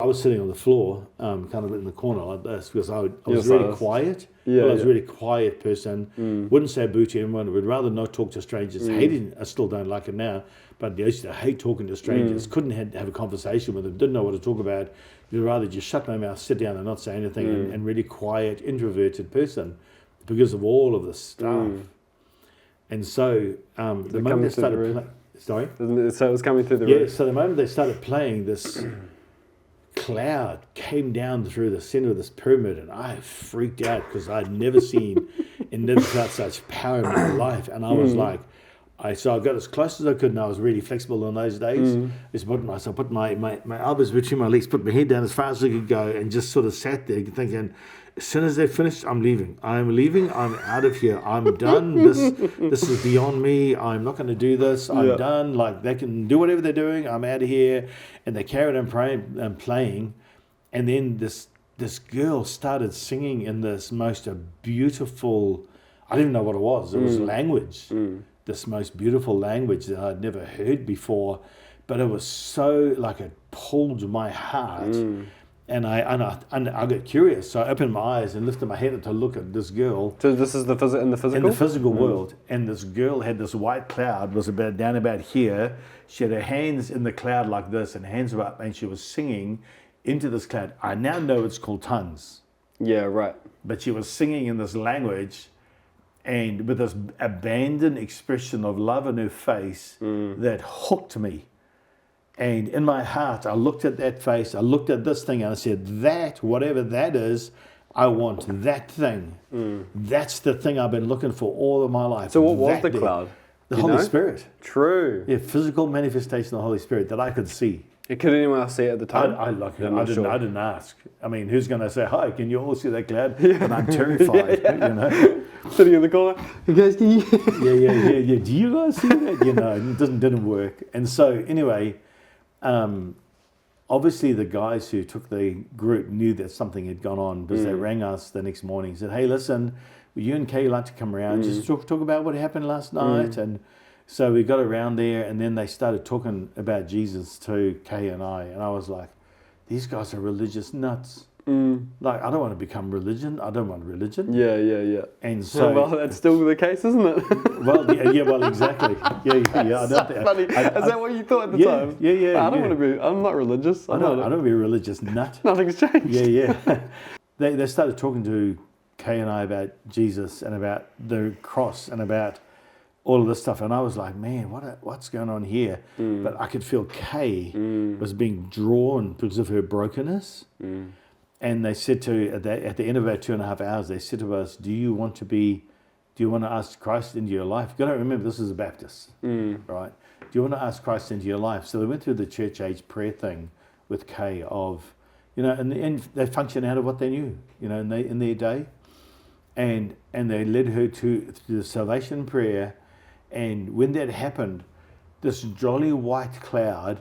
I was sitting on the floor, kind of in the corner like this, because I was You're really silent. quiet. Yeah, Well, I was a yeah. really quiet person. Wouldn't say boo to anyone. Would rather not talk to strangers. Hated. I still don't like it now, but I used to hate talking to strangers. Couldn't have a conversation with them. Didn't know what to talk about. You'd rather just shut my mouth, sit down, and not say anything. And really quiet, introverted person, because of all of this stuff. And so the moment they started playing, sorry. So it was coming through the Yeah, roof. so the moment they started playing, this cloud came down through the center of this pyramid, and I freaked out because I'd never seen and never felt such power in my life. And I was like, so I got as close as I could, and I was really flexible in those days. So I put my elbows between my legs, put my head down as far as I could go, and just sort of sat there thinking, as soon as they're finished, I'm leaving. I'm leaving. I'm out of here. I'm done. This is beyond me. I'm not going to do this. I'm done. Like, they can do whatever they're doing. I'm out of here. And they carried on playing. And then this girl started singing in this most beautiful, I didn't know what it was. It was language. This most beautiful language that I'd never heard before. But it was so, like, it pulled my heart. And I got curious, so I opened my eyes and lifted my head to look at this girl. So this is in the physical? In the physical world. And this girl had this white cloud, was down about here. She had her hands in the cloud like this, and hands were up, and she was singing into this cloud. I now know it's called tongues. Yeah, right. But she was singing in this language, and with this abandoned expression of love in her face that hooked me. And in my heart, I looked at that face, I looked at this thing, and I said, that, whatever that is, I want that thing. That's the thing I've been looking for all of my life. So what was the cloud? The Holy Spirit. True. Yeah, physical manifestation of the Holy Spirit that I could see. Could anyone else see it at the time? I didn't ask. I mean, who's going to say, hi, can you all see that cloud? And I'm terrified, you know. Sitting in the corner. You guys, can you? Yeah. Do you guys see that? You know, it didn't work. And so, anyway, obviously the guys who took the group knew that something had gone on, because they rang us the next morning and said, hey, listen, would you and Kay like to come around, just talk about what happened last night? And so we got around there, and then they started talking about Jesus to Kay and I was like, these guys are religious nuts. Like, I don't want to become religion. I don't want religion. Yeah. And so, well, that's still the case, isn't it? well, exactly. Yeah. That's funny. Is that what you thought at the time? Yeah. I don't want to be. I'm not religious. I don't want to be a religious nut. Nothing's changed. Yeah. They started talking to Kay and I about Jesus and about the cross and about all of this stuff, and I was like, man, what's going on here? But I could feel Kay was being drawn because of her brokenness. And they said at the end of about 2.5 hours, they said to us, do you want to ask Christ into your life? You got to remember, this is a Baptist, right? Do you want to ask Christ into your life? So they went through the church age prayer thing with Kay of, you know, and they functioned out of what they knew, you know, in their day. And they led her to the salvation prayer. And when that happened, this jolly white cloud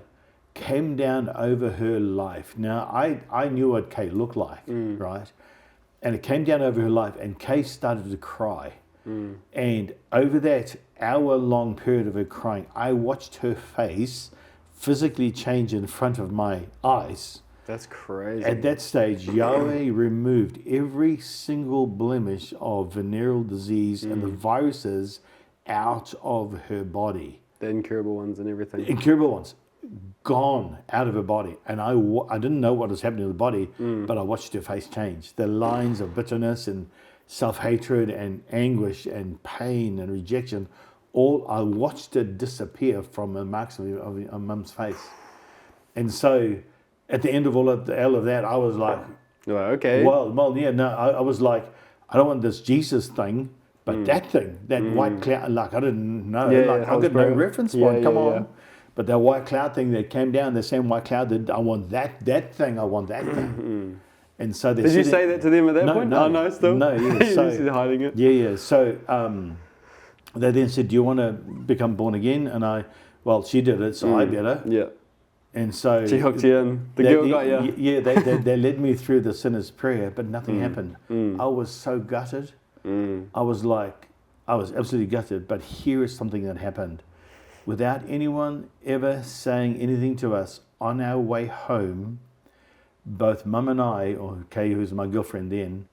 came down over her life. Now, I knew what Kay looked like, right? And it came down over her life, and Kay started to cry. And over that hour-long period of her crying, I watched her face physically change in front of my eyes. That's crazy. At that stage, Yahweh removed every single blemish of venereal disease and the viruses out of her body. The incurable ones and everything. Incurable ones. Gone out of her body. And I didn't know what was happening to the body, but I watched her face change. The lines of bitterness and self-hatred and anguish and pain and rejection, I watched it disappear from the marks of Mum's face. And so at the end of all of that, I was like, okay. Well, yeah, no, I was like, I don't want this Jesus thing, but that thing, that white cloud, like, I didn't know. I got no reference point, come on. But that white cloud thing that came down, the same white cloud, that I want that thing, I want that thing. And so did you say that to them at that point? No, still? No, yeah. So, you're hiding it? Yeah. So they then said, do you want to become born again? And she did it, so I better. Yeah. And so she hooked you in. The girl got you. Yeah, they led me through the sinner's prayer, but nothing happened. I was so gutted. I was absolutely gutted. But here is something that happened. Without anyone ever saying anything to us, on our way home, both Mum and I, or Kay, who was my girlfriend then,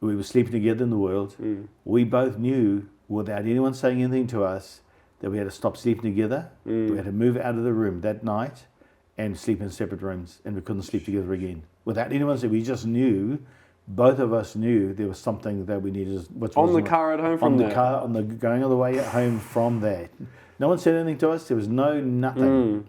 we were sleeping together in the world. We both knew, without anyone saying anything to us, that we had to stop sleeping together. We had to move out of the room that night and sleep in separate rooms, and we couldn't sleep together again. Without anyone saying, we just knew, both of us knew there was something that we needed. On the car at home from that? Going on the way at home from that. No one said anything to us. There was nothing.